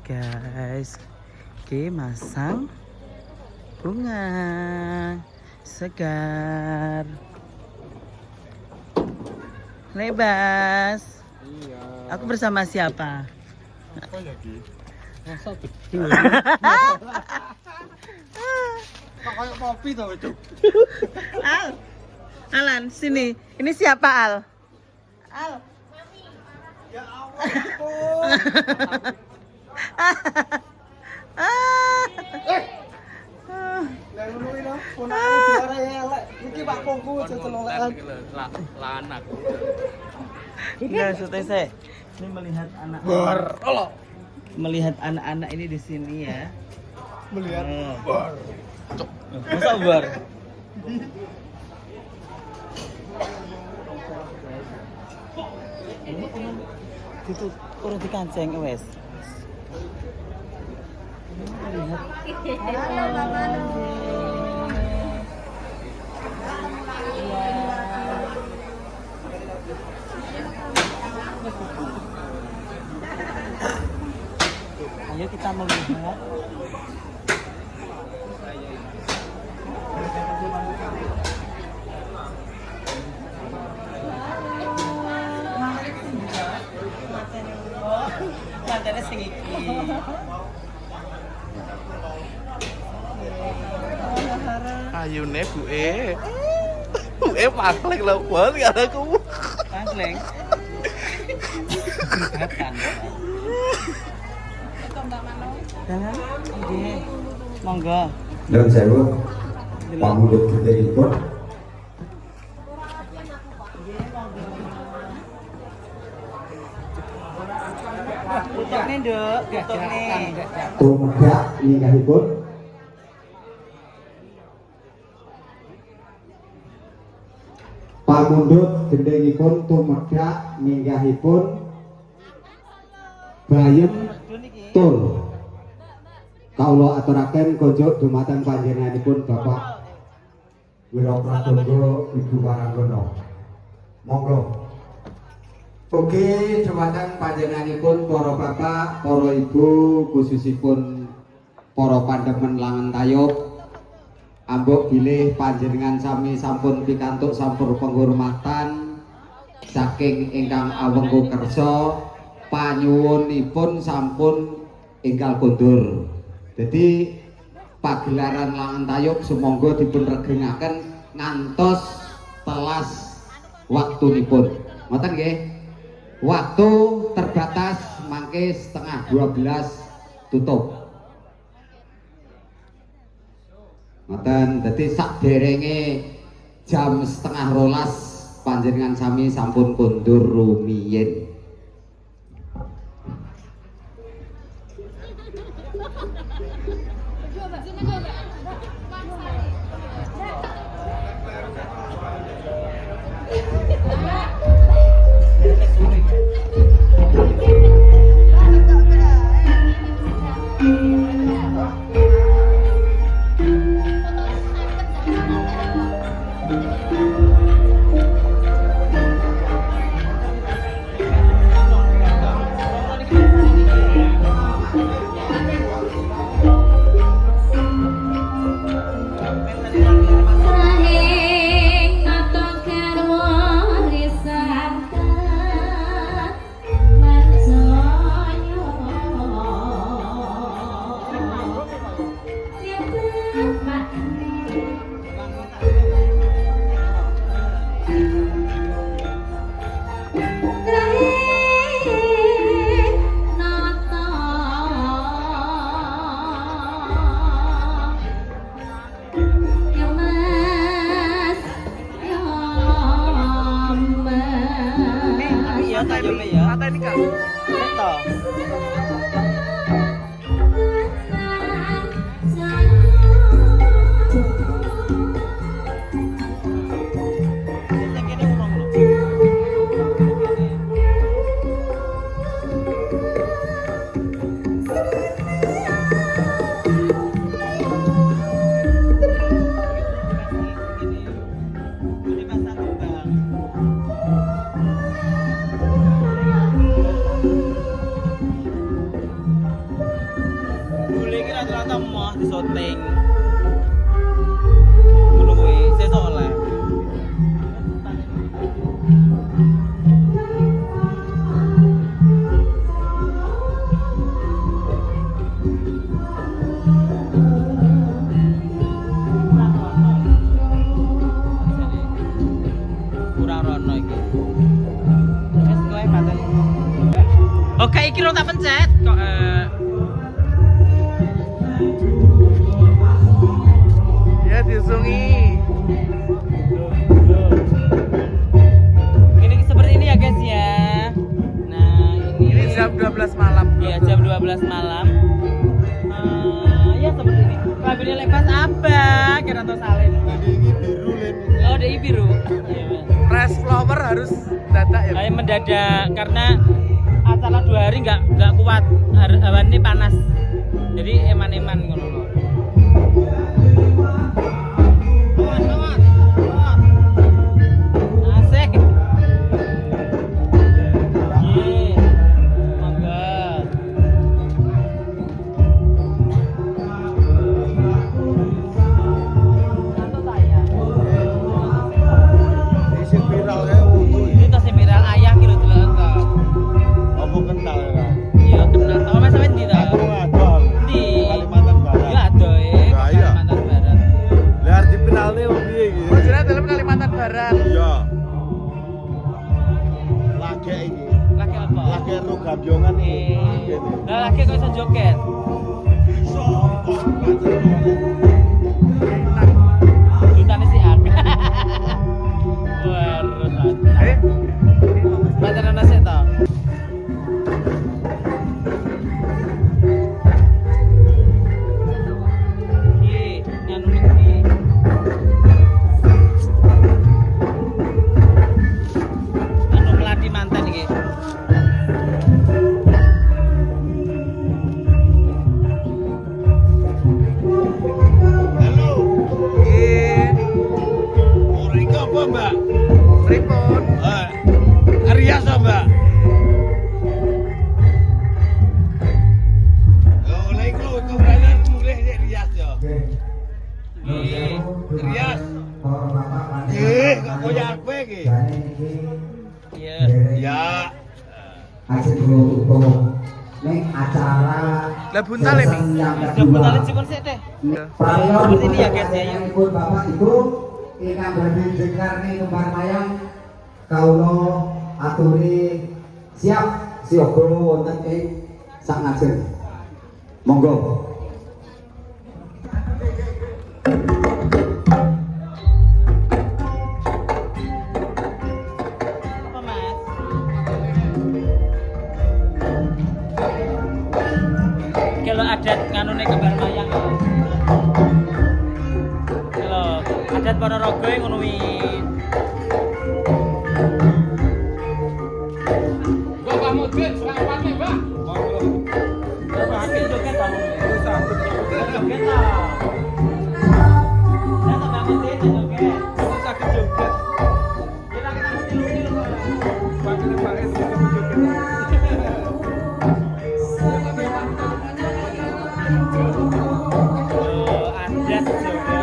guys, oke, masang bunga segar lebas. Iya. Aku bersama siapa? Apa ya Ki? Masa betul. Kayak kopi tau itu. Al, Alan, sini. Ini siapa Al? Al. Ya ampun. Lah ngono iki lho, ponake diare elek. Iki Pak Kongku celolekan. Lanak. Enggak, santai saya. Ini melihat anak. Allah. Melihat anak-anak ini di sini ya. Melihat. Masa bar? Itu urut dikanceng wes. Ayo kita melihat. Matanya sing iki. Ayune buke. Buke paklek lho, Bos, karo aku. Pakleng. Jangan, ini monggo. Dan sewu pamudut kita ikut Tutup nih, Duk. Tutup nih. tumedhak ninggahipun pamundhut gendhengipun tumedhak ninggahipun bayem tul kawula aturaken konjuk dumateng panjenenganipun Bapak Wiropradogo Ibu Waranggono. Monggo. Oke, dumateng panjenenganipun para bapak, para ibu, khususipun para pandemen Langen Tayub, ambok bilih panjenengan sami sampun pikantuk sampur penghormatan saking ingkang awengku kersa, panyuwunipun sampun ingkang kondur. Jadi pagelaran Langen Tayub sumangga dipun regengaken ngantos telas waktunipun. Ngoten nggih? Waktu terbatas mangke 11:30 tutup. Ngoten, dadi sakderenge jam 11:30 panjenengan sami sampun kondur rumiyin. rata-rata mau di syuting. Ngono kuwi sesuk oleh. Kurang rono iki. Wes kowe paten. Oke, iki ro tak pencet kok Ya disungi. ini seperti ini ya guys ya. Nah, Ini jam 12 malam. Iya, jam 12 malam. Ya seperti ini. Kelaminnya lepas apa? Kira atau salin. Ini biru len. Oh, DI biru. Fresh flower harus dadak ya. Saya mendadak karena acara 2 hari nggak kuat. Awan ini panas. Jadi eman-eman ngono. Asik. Ye. Monggo. Satu saya. Isi viral ya untuk Ini tas viral ayah kilo delok kok. apa kental ya. Iya kenal. Tahu Mas sampean ndi ta? Aku ngadol. Ndi? Kalimantan Barat. Ya ada Gaya. Kalimantan Barat. Lah arti finalnya wong piye iki? Oh, jenenge dalam Kalimantan Barat. Iya. Lagi iki. Laki apa? Lagi ro gambiongan iki. Lah laki kok iso joget? Dutane si Ak. Waduh. Eh, Paten ana sik to. Iki nyanu iki. Anu melati manten iki. Halo. iya. Mereka apa, Mbak? Pripun? Rias Mbak. Oh, lha iku berani mulih Rias ya. Nggih. Rias. Kok koyo aku iki. Iya. Ya. Asik untuk ning acara Lah buntal ini. Sebentar cikon sik teh. Seperti ini ya, guys, ya. Ikut Bapak itu ingkang badhe jekarne kembar mayang kawula aturi siap siaga wonten ing sak ngajeng. Monggo. Apa Mas? Kalau adat nganune kembar mayang. Kalau adat Ponorogo ngono wi. Bapak Mudin, selamatnya, Mbak. Bapak Hakim joget ta ngono. Joget ta. Lah tak bangun dhewe joget. Kok sakit joget. Kita tilu-tilu kok. Bakal Pak Es juga menjoget. Oh, adat Jawa.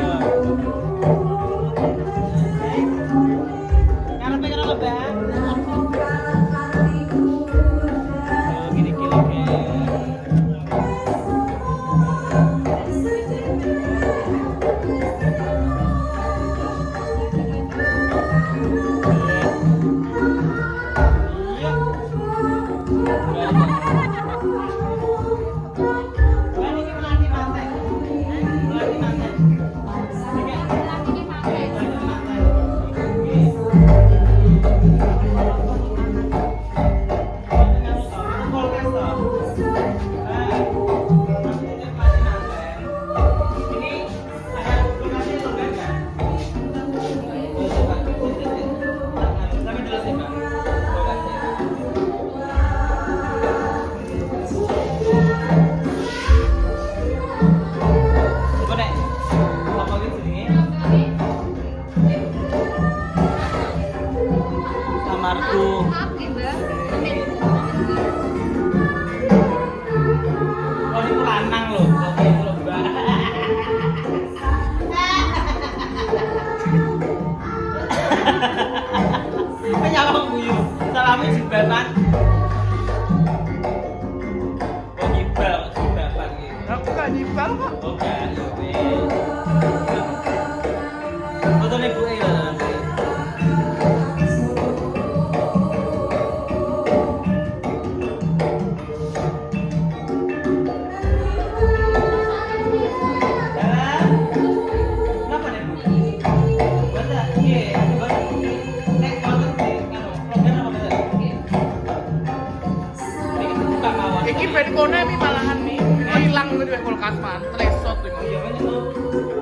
kulkas man, tresot itu. Ya wes itu.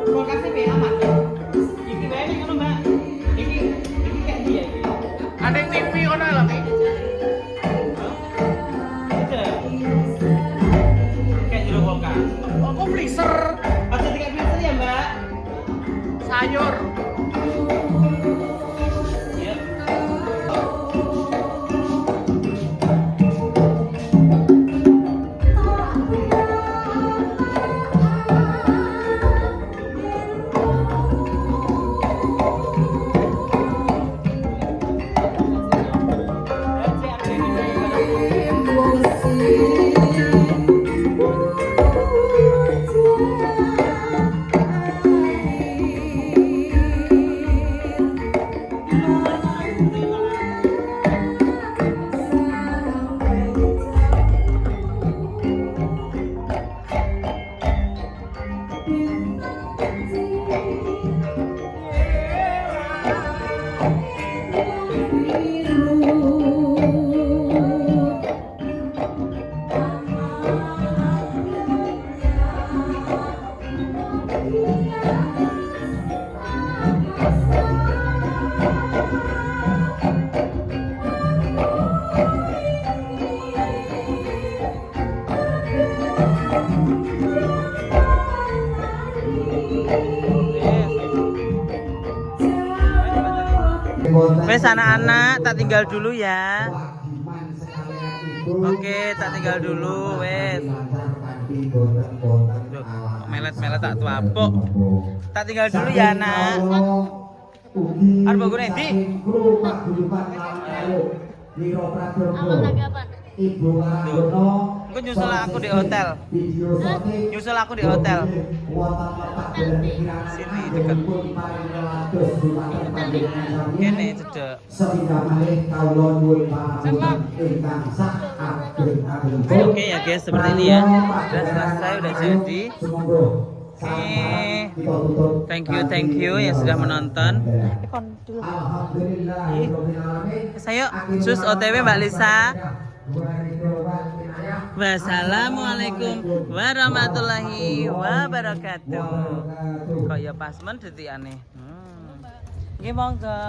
Kulkasnya be aman. Iki wae nek ngono, Mbak. Iki kayak dia iki. Ada yang TV ono lho, Mi. Ada. Kayak jero kulkas. Oh, kok freezer? Ada tiga freezer ya, Mbak? Sayur. Iya. Wes anak-anak tak tinggal dulu ya. Oke, tak tinggal dulu wes. Melet-melet tak tuapuk. Tak tinggal dulu ya anak. Arep bagus nanti. Kau nyusul aku di hotel. Nyusul aku di hotel. Sini dekat. Ini cedek. Oke ya guys, seperti ini ya. Udah selesai, udah jadi. Thank you yang sudah menonton. Saya sus OTW Mbak Lisa. Wassalamualaikum warahmatullahi wabarakatuh. Kok ya pas men detikane. Nggih monggo.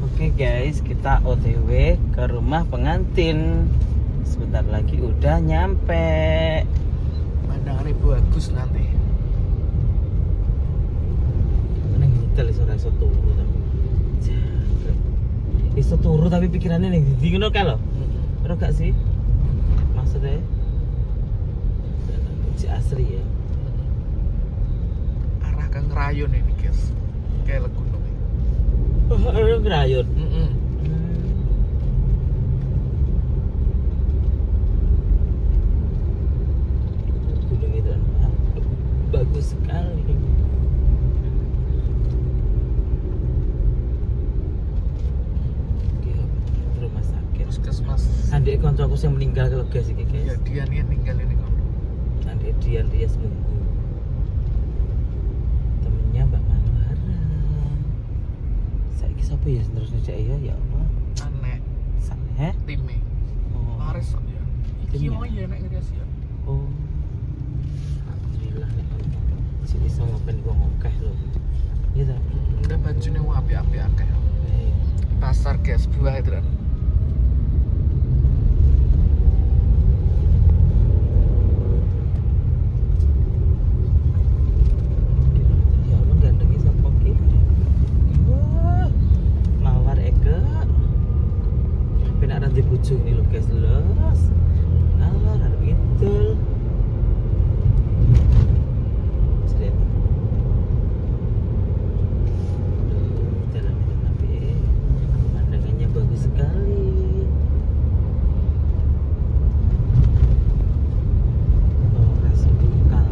Oke guys, kita OTW ke rumah pengantin. Sebentar lagi udah nyampe. Pemandangannya bagus nanti. Neng hotel iso turu tapi. Iso turu tapi pikirannya ning ndi ngono kae lho. Ora gak sih? Maksudnya si asri ya. Arah ke Ngerayun ini guys. Kayak gunung ini. Oh, ada Ngerayun. Gunung itu bagus sekali. Rumah sakit. Puskesmas. Adik koncoku yang meninggal kalau guys iki guys. Ya dia nih ninggal ini kan. Adik dia seminggu. Temennya Mbak Manuhara. Saiki sapa ya terusnya cek ya Allah. Aneh. Saneh. Time. Oh. Laris kok ya. Iki Timnya? mau ya nek ngerias ya. Oh. Alhamdulillah nek sini iso ngopen gua ngokeh lho. Iya ta. Udah bajune apik-apik akeh. Pasar guys buah itu kan. Ya Allah gandengi sapa ki? Wah. Mawar Eke. Penak ra bojo ini lho guys los. Allah ra begitu. Seret. Jalan tapi pemandangannya bagus sekali. Oh, rasa bungkal.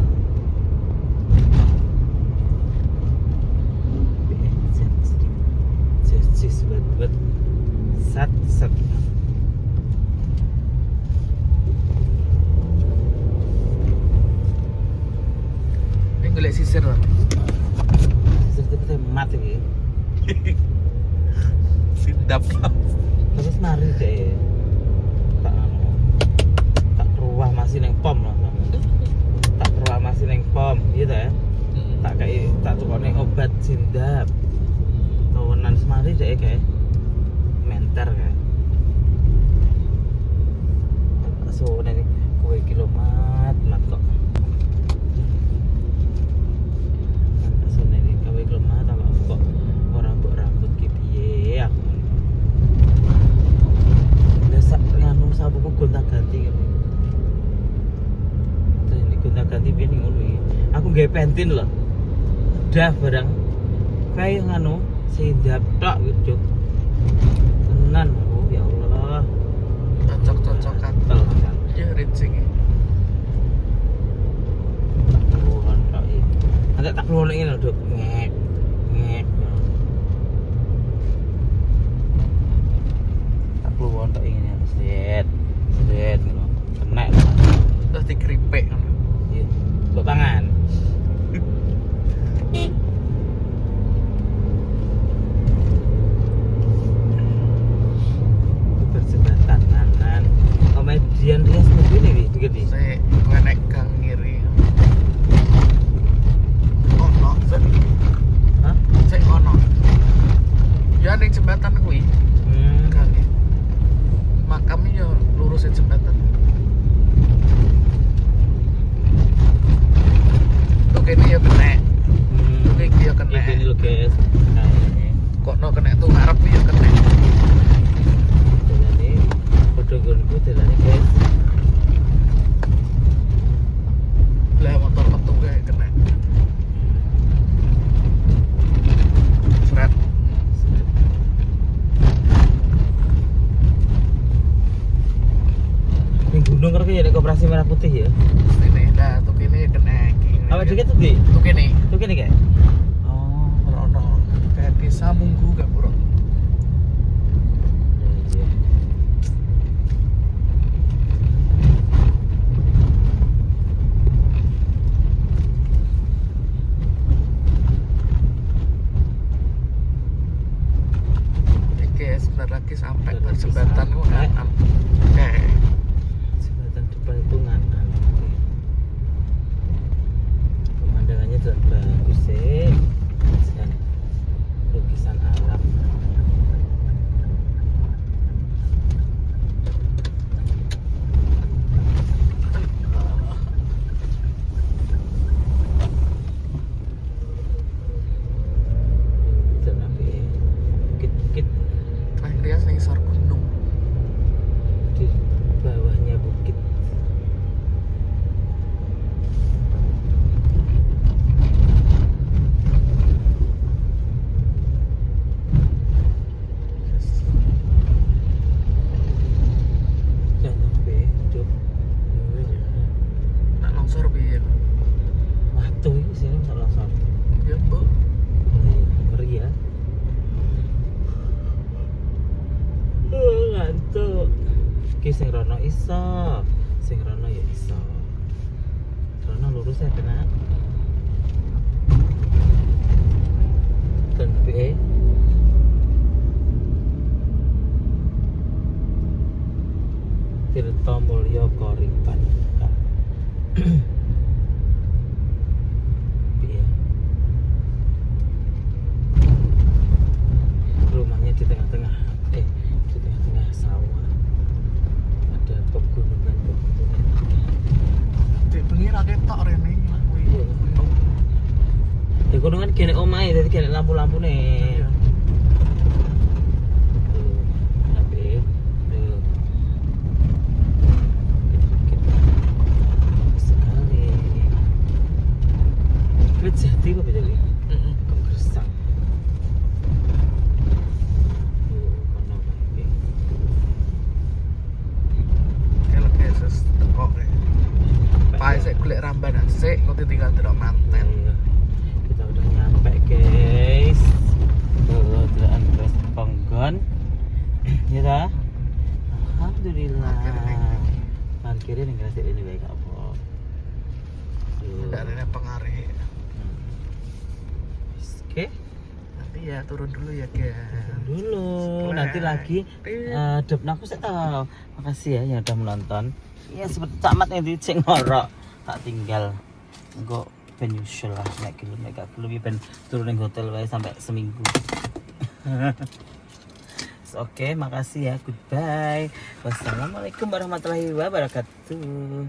Cis buat sat. Ini golek sisir lah. Seperti mati iki. Sidap lah. Terus mari deh. Tak ruah masih neng pom lah. pom gitu ya. Tak tukone obat sindap. Kawanan semari deh kayak menter kayak. So ini kue kilomat kok. So ini kue kilomat apa kok orang rambut ki piye aku. Biasa nganu sabuku gonta-ganti gitu. Terus ini gonta-ganti piye ning ngono iki. Aku gawe pentin loh. Udah barang kayak nganu sindap tok gitu. Tenan oh ya Allah. Cocok-cocokan. Ya ricing. Keluhan tok iki. Ada tak keluhan ngene lho, Dok. Ngek. Ngek. Tak keluhan tok ngene set. Set ngono. Kenek. Terus dikeripik ngono. Iya. Mbok pangan. Berjembatan kanan. Komedian Rias mobil ini dikit nih. Saya gue naik gang ngiri. Ono, Hah? saya ono. Ya ning jembatan kuwi. Gang. Makamnya ya lurusin jembatan. Tuh kene ya kena. Tuh iki ya kena. Ini lho guys. Nah, ini. Kok no kena tuh ngarep ya kena. Dalane padha nggonku dalane guys. Lah motor metu kayak kena. Fred. Ning gunung karo ya nek koperasi merah putih ya. Ini dah tuh kene kena iki. Awak dhewe tuh di. Tuh kene. Tuh kene kayak. Oh, Ono kayak desa Munggu gak bro. Oke, sebentar lagi sampai ke jembatan itu nganan. Oke. Jembatan depan itu nganan. Pemandangannya juga bagus sih. Dan lukisan alam. Dan apa ya? Bukit-bukit Akhirnya sengsor gunung. di bawahnya bukit. Jangan sampai hidup. Nak longsor piye? Watu ini sini nggak langsung. Ya, Bu. Ngeri ya. Ngantuk. Ki sing rono iso, sing rono ya iso. Rono lurus ya kena. Dan B. Tirta Mulya Koripan. Piye? Rumahnya di tengah-tengah di tengah-tengah sawah. Ada pegunungan. Di bengi ra ketok rene kuwi. Gunung. Ya kono kan kene omahe dadi kene lampu-lampune. Iya. Tuh, tapi tuh. Sekali. Wit jati apa beda iki? Heeh. Kok gersang. Tuh, kono iki. Kalau keses tekok. Pae sik golek rambanan sik, kok tinggal delok manten. Iya. Kita udah nyampe guys. Tuh, jalan terus penggon. Ya dah. Alhamdulillah. Parkirnya ning grasik ini baik apa. Ndak rene pengarih. Oke. Nanti ya turun dulu ya, guys. Dulu Setelah- nanti lagi depna aku saya tahu. Makasih ya yang udah menonton. Ya seperti camat yang di cek ngorok tak tinggal. Engko ben nyusul lah nek gelem nek gak gelem ya ben turun ning hotel wae sampai seminggu. Oke, makasih ya. Goodbye. Wassalamualaikum warahmatullahi wabarakatuh.